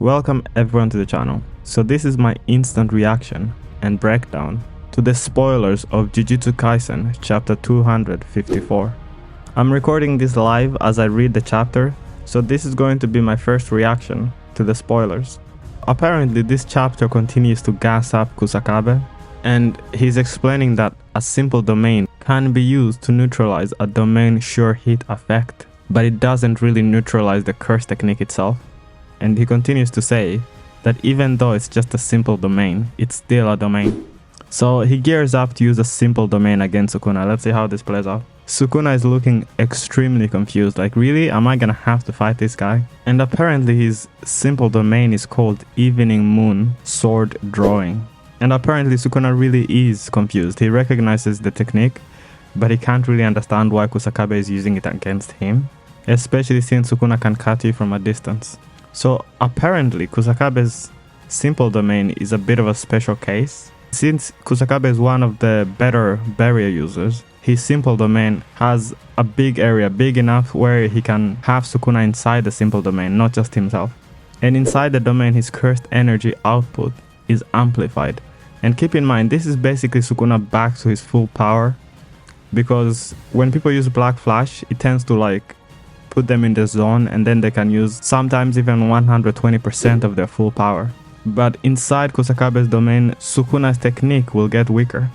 Welcome everyone to the channel. So this is my instant reaction and breakdown to the spoilers of Jujutsu Kaisen chapter 254. I'm recording this live as I read the chapter, so this is going to be my first reaction to the spoilers. Apparently this chapter continues to gas up Kusakabe, and he's explaining that a simple domain can be used to neutralize a domain sure hit effect, but it doesn't really neutralize the curse technique itself. And he continues to say that even though it's just a simple domain, it's still a domain. So he gears up to use a simple domain against Sukuna. Let's see how this plays out. Sukuna is looking extremely confused, like, really? Am I gonna have to fight this guy? And apparently his simple domain is called Evening Moon Sword Drawing. And apparently Sukuna really is confused. He recognizes the technique, but he can't really understand why Kusakabe is using it against him, especially since Sukuna can cut you from a distance. So apparently Kusakabe's simple domain is a bit of a special case. Since Kusakabe is one of the better barrier users, his simple domain has a big area, big enough where he can have Sukuna inside the simple domain, not just himself. And inside the domain, his cursed energy output is amplified. And keep in mind, this is basically Sukuna back to his full power, because when people use Black Flash, it tends to put them in the zone, and then they can use sometimes even 120% of their full power. But inside Kusakabe's domain, Sukuna's technique will get weaker.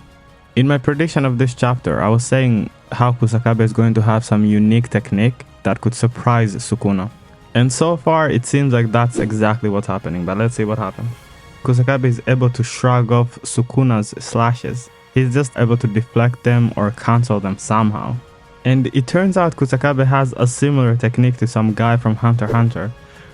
In my prediction of this chapter, I was saying how Kusakabe is going to have some unique technique that could surprise Sukuna. And so far, it seems like that's exactly what's happening, but let's see what happens. Kusakabe is able to shrug off Sukuna's slashes. He's just able to deflect them or cancel them somehow. And it turns out Kusakabe has a similar technique to some guy from Hunter x Hunter,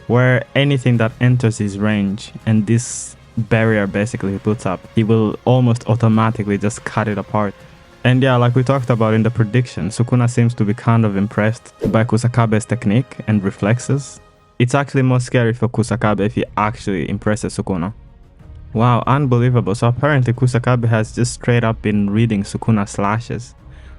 where anything that enters his range and this barrier basically he puts up, he will almost automatically just cut it apart. And yeah, like we talked about in the prediction, Sukuna seems to be kind of impressed by Kusakabe's technique and reflexes. It's actually more scary for Kusakabe if he actually impresses Sukuna. Wow, unbelievable. So apparently Kusakabe has just straight up been reading Sukuna's slashes.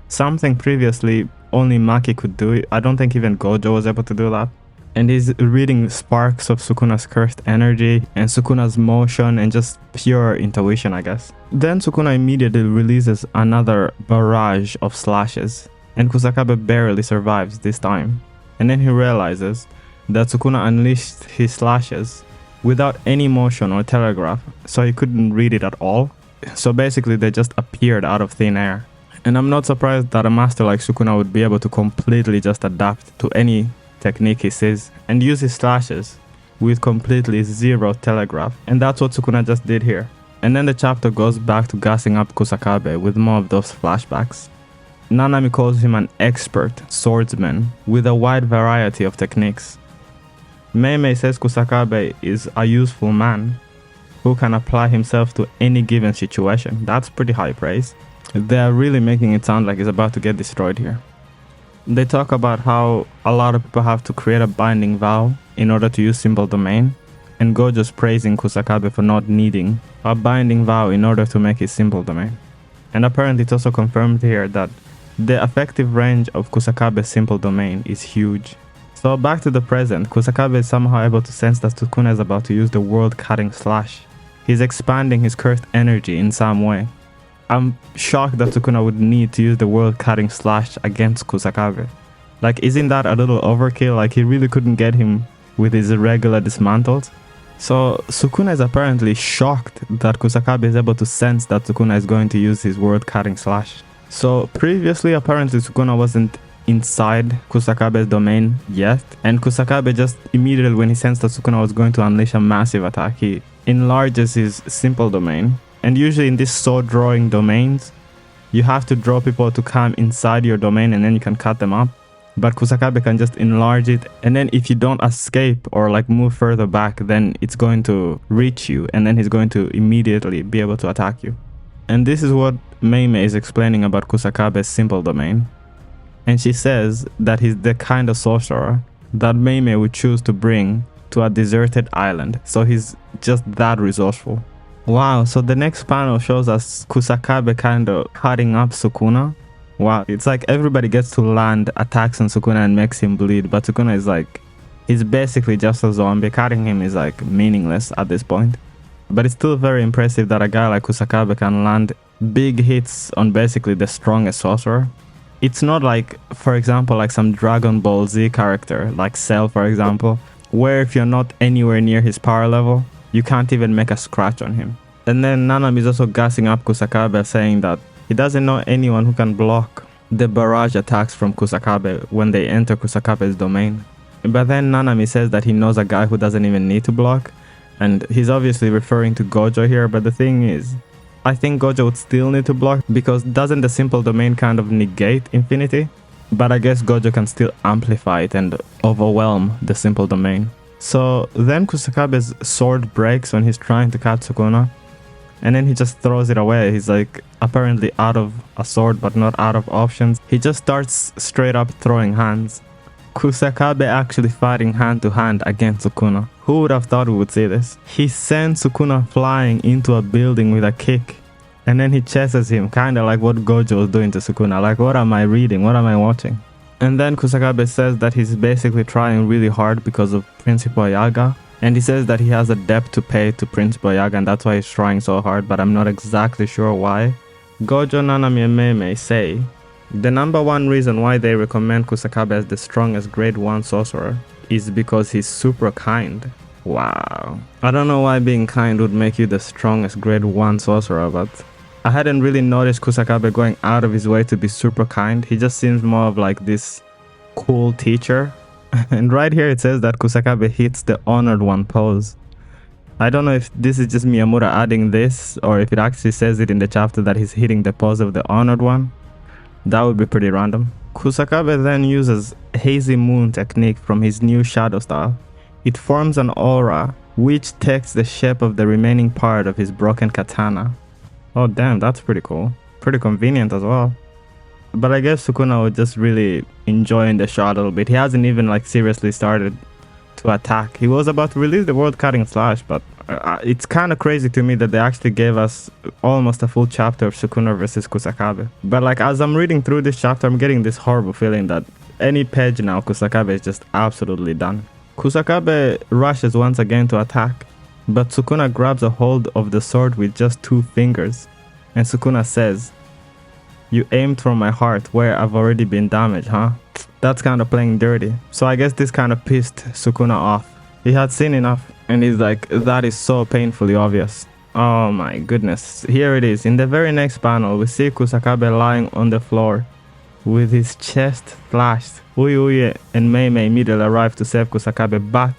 Something previously only Maki could do. I don't think even Gojo was able to do that. And he's reading sparks of Sukuna's cursed energy and Sukuna's motion and just pure intuition, I guess. Then Sukuna immediately releases another barrage of slashes, and Kusakabe barely survives this time. And then he realizes that Sukuna unleashed his slashes without any motion or telegraph, so he couldn't read it at all. So basically they just appeared out of thin air. And I'm not surprised that a master like Sukuna would be able to completely just adapt to any technique he sees and use his slashes with completely zero telegraph. And that's what Sukuna just did here. And then the chapter goes back to gassing up Kusakabe with more of those flashbacks. Nanami calls him an expert swordsman with a wide variety of techniques. Meimei says Kusakabe is a useful man who can apply himself to any given situation. That's pretty high praise. They're really making it sound like he's about to get destroyed here. They talk about how a lot of people have to create a binding vow in order to use simple domain, and Gojo's praising Kusakabe for not needing a binding vow in order to make his simple domain. And apparently it's also confirmed here that the effective range of Kusakabe's simple domain is huge. So back to the present, Kusakabe is somehow able to sense that Sukuna is about to use the world-cutting slash. He's expanding his cursed energy in some way. I'm shocked that Sukuna would need to use the world-cutting slash against Kusakabe. Isn't that a little overkill? He really couldn't get him with his irregular dismantles. So Sukuna is apparently shocked that Kusakabe is able to sense that Sukuna is going to use his world-cutting slash. So previously, apparently Sukuna wasn't inside Kusakabe's domain yet, and Kusakabe just immediately, when he sensed that Sukuna was going to unleash a massive attack, he enlarges his simple domain. And usually in these sword drawing domains, you have to draw people to come inside your domain and then you can cut them up. But Kusakabe can just enlarge it, and then if you don't escape or move further back, then it's going to reach you, and then he's going to immediately be able to attack you. And this is what Meimei is explaining about Kusakabe's simple domain. And she says that he's the kind of sorcerer that Meimei would choose to bring to a deserted island. So he's just that resourceful. Wow, so the next panel shows us Kusakabe kind of cutting up Sukuna. Wow, it's like everybody gets to land, attacks on Sukuna and makes him bleed, but Sukuna is He's basically just a zombie. Cutting him is like meaningless at this point. But it's still very impressive that a guy like Kusakabe can land big hits on basically the strongest sorcerer. It's not like, for example, like some Dragon Ball Z character, like Cell for example, where if you're not anywhere near his power level, you can't even make a scratch on him. And then Nanami is also gassing up Kusakabe, saying that he doesn't know anyone who can block the barrage attacks from Kusakabe when they enter Kusakabe's domain. But then Nanami says that he knows a guy who doesn't even need to block, and he's obviously referring to Gojo here, but the thing is, I think Gojo would still need to block, because doesn't the simple domain kind of negate infinity? But I guess Gojo can still amplify it and overwhelm the simple domain. So then Kusakabe's sword breaks when he's trying to catch Sukuna, and then he just throws it away. He's like apparently out of a sword but not out of options. He just starts straight up throwing hands. Kusakabe actually fighting hand to hand against Sukuna. Who would have thought we would see this? He sends Sukuna flying into a building with a kick, and then he chases him, kinda like what Gojo was doing to Sukuna. Like, what am I reading? What am I watching? And then Kusakabe says that he's basically trying really hard because of Principal Yaga, and he says that he has a debt to pay to Principal Yaga, and that's why he's trying so hard, but I'm not exactly sure why. Gojo, Nanami, and Meimei say the number one reason why they recommend Kusakabe as the strongest grade 1 sorcerer is because he's super kind. Wow. I don't know why being kind would make you the strongest grade 1 sorcerer, but I hadn't really noticed Kusakabe going out of his way to be super kind. He just seems more of like this cool teacher. And right here it says that Kusakabe hits the honored one pose. I don't know if this is just Miyamura adding this, or if it actually says it in the chapter that he's hitting the pose of the honored one. That would be pretty random. Kusakabe then uses Hazy Moon technique from his new shadow style. It forms an aura which takes the shape of the remaining part of his broken katana. Oh damn, that's pretty cool. Pretty convenient as well. But I guess Sukuna was just really enjoying the shot a little bit. He hasn't even like seriously started to attack. He was about to release the world cutting slash, but it's kind of crazy to me that they actually gave us almost a full chapter of Sukuna versus Kusakabe. But like as I'm reading through this chapter, I'm getting this horrible feeling that any page now Kusakabe is just absolutely done. Kusakabe rushes once again to attack, but Sukuna grabs a hold of the sword with just 2 fingers, and Sukuna says, "You aimed for my heart where I've already been damaged, huh?" That's kind of playing dirty. So I guess this kind of pissed Sukuna off. He had seen enough, and he's like, that is so painfully obvious. Oh my goodness. Here it is. In the very next panel, we see Kusakabe lying on the floor with his chest slashed. Uyuye and Meimei immediately arrive to save Kusakabe, but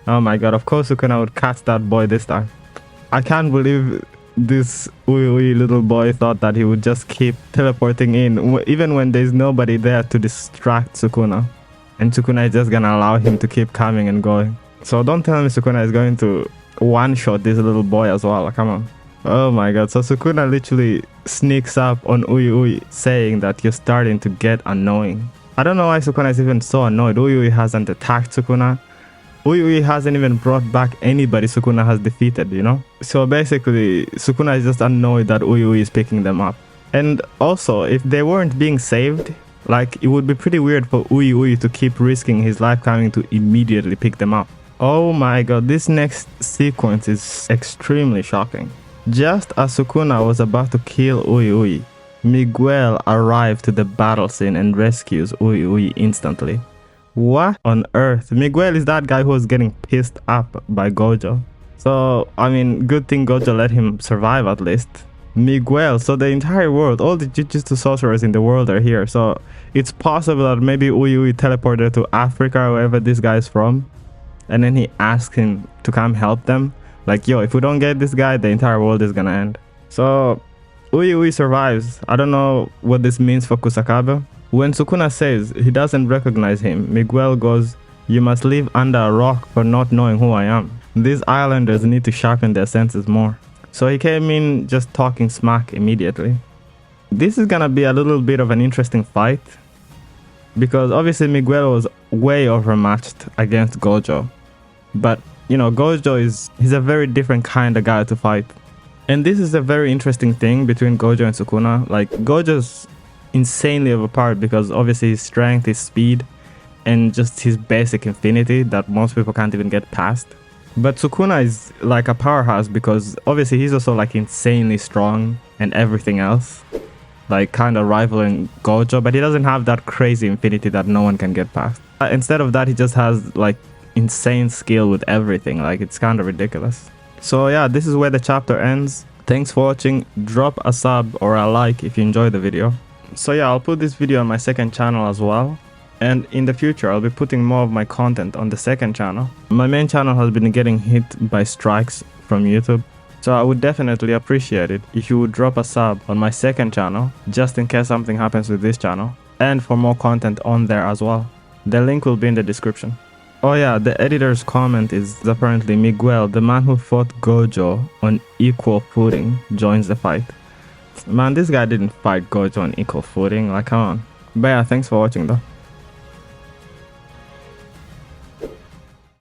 oh my god, of course Sukuna would catch that boy this time. I can't believe this Uyui little boy thought that he would just keep teleporting in, even when there's nobody there to distract Sukuna. And Sukuna is just gonna allow him to keep coming and going. So don't tell me Sukuna is going to one-shot this little boy as well. Come on. Oh my god. So Sukuna literally sneaks up on Uyui, saying that you're starting to get annoying. I don't know why Sukuna is even so annoyed. Uyui hasn't attacked Sukuna. Uyui hasn't even brought back anybody Sukuna has defeated, you know? So basically, Sukuna is just annoyed that Uyui is picking them up. And also, if they weren't being saved, like, it would be pretty weird for Uyui to keep risking his life coming to immediately pick them up. Oh my god, this next sequence is extremely shocking. Just as Sukuna was about to kill Uyui, Miguel arrived to the battle scene and rescues Uyui instantly. What on earth? Miguel is that guy who was getting pissed up by Gojo. So, I mean, good thing Gojo let him survive at least. Miguel, so the entire world, all the Jujutsu sorcerers in the world are here. So, it's possible that maybe Uyui teleported to Africa or wherever this guy is from. And then he asked him to come help them. Like, yo, if we don't get this guy, the entire world is gonna end. So, Uyui survives. I don't know what this means for Kusakabe. When Sukuna says he doesn't recognize him, Miguel goes, "You must live under a rock for not knowing who I am." These islanders need to sharpen their senses more. So he came in just talking smack immediately. This is gonna be a little bit of an interesting fight, because obviously Miguel was way overmatched against Gojo. But, you know, Gojo he's a very different kind of guy to fight. And this is a very interesting thing between Gojo and Sukuna. Like, Gojo's insanely overpowered because obviously his strength, his speed, and just his basic infinity that most people can't even get past. But Sukuna is like a powerhouse because obviously he's also like insanely strong and everything else, like kind of rivaling Gojo, but he doesn't have that crazy infinity that no one can get past. Instead of that, he just has like insane skill with everything. Like, it's kind of ridiculous. So yeah, this is where the chapter ends. Thanks for watching. Drop a sub or a like if you enjoyed the video. So yeah, I'll put this video on my second channel as well. And in the future, I'll be putting more of my content on the second channel. My main channel has been getting hit by strikes from YouTube. So I would definitely appreciate it if you would drop a sub on my second channel, just in case something happens with this channel. And for more content on there as well. The link will be in the description. Oh yeah, the editor's comment is apparently Miguel, the man who fought Gojo on equal footing, joins the fight. Man, this guy didn't fight Gojo on equal footing, like come on. But yeah, thanks for watching though.